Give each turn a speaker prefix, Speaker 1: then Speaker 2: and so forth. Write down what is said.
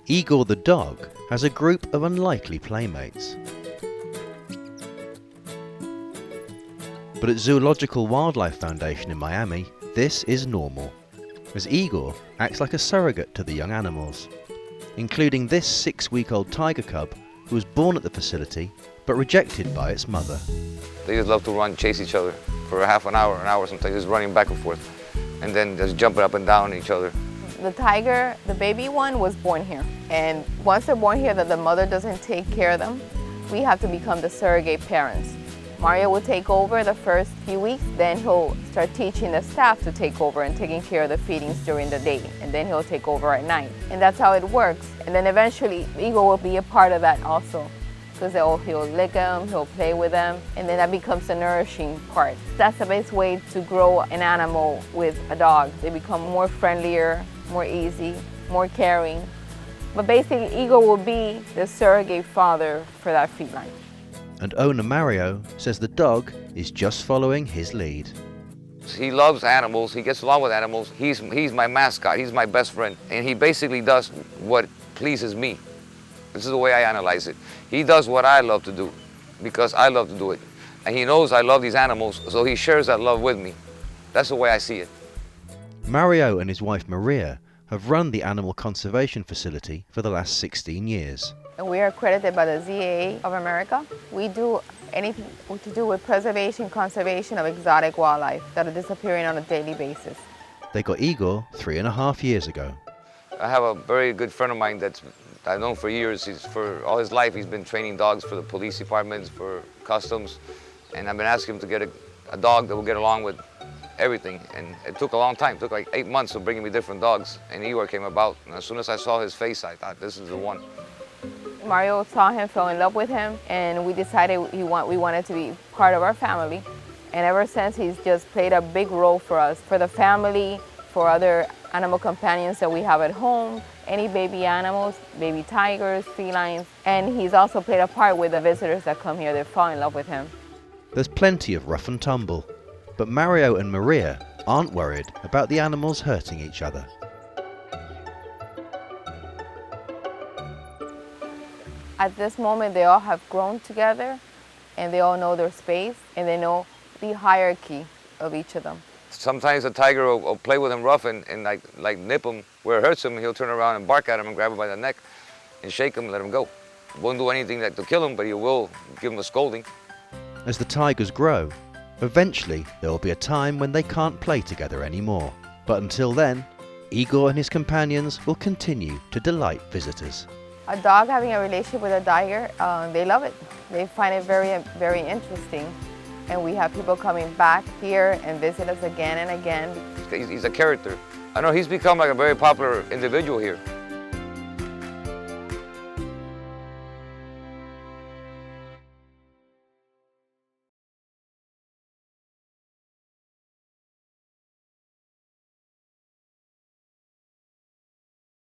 Speaker 1: Igor the dog has a group of unlikely playmates. But at Zoological Wildlife Foundation in Miami, this is normal, as Igor acts like a surrogate to the young animals, including this 6-week-old tiger cub who was born at the facility but rejected by its mother.
Speaker 2: They just love to run, chase each other for half an hour sometimes, just running back and forth, and then just jumping up and down each other.
Speaker 3: The tiger, the baby one, was born here. And once they're born here, that the mother doesn't take care of them, we have to become the surrogate parents. Mario will take over the first few weeks, then he'll start teaching the staff to take over and taking care of the feedings during the day, and then he'll take over at night. And that's how it works. And then eventually, Igor will be a part of that also, because he'll lick them, he'll play with them, and then that becomes the nourishing part. That's the best way to grow an animal with a dog. They become more friendlier, more easy, more caring. But basically, Igor will be the surrogate father for that feline.
Speaker 1: And owner Mario says the dog is just following his lead.
Speaker 2: He loves animals, he gets along with animals, he's my mascot, he's my best friend, and he basically does what pleases me. This is the way I analyze it. He does what I love to do because I love to do it. And he knows I love these animals, so he shares that love with me. That's the way I see it.
Speaker 1: Mario and his wife Maria have run the animal conservation facility for the last 16 years.
Speaker 3: And we are accredited by the ZAA of America. We do anything to do with preservation, conservation of exotic wildlife that are disappearing on a daily basis.
Speaker 1: They got Igor 3.5 years ago.
Speaker 2: I have a very good friend of mine that I've known for years. For all his life, he's been training dogs for the police departments, for customs, and I've been asking him to get a dog that will get along with everything. And it took a long time. It took like 8 months of bringing me different dogs, and Igor came about. And as soon as I saw his face, I thought, this is the one.
Speaker 3: Mario saw him, fell in love with him, and we decided we wanted to be part of our family. And ever since, he's just played a big role for us, for the family, for other animal companions that we have at home, any baby animals, baby tigers, felines, and he's also played a part with the visitors that come here. They fall in love with him.
Speaker 1: There's plenty of rough and tumble, but Mario and Maria aren't worried about the animals hurting each other.
Speaker 3: At this moment, they all have grown together, and they all know their space, and they know the hierarchy of each of them.
Speaker 2: Sometimes the tiger will play with him rough and like nip him where it hurts him. He'll turn around and bark at him and grab him by the neck and shake him and let him go. Won't do anything to kill him, but he will give him a scolding.
Speaker 1: As the tigers grow, eventually there will be a time when they can't play together anymore. But until then, Igor and his companions will continue to delight visitors.
Speaker 3: A dog having a relationship with a tiger, they love it. They find it very, very interesting. And we have people coming back here and visit us again and again.
Speaker 2: He's a character. I know he's become like a very popular individual here.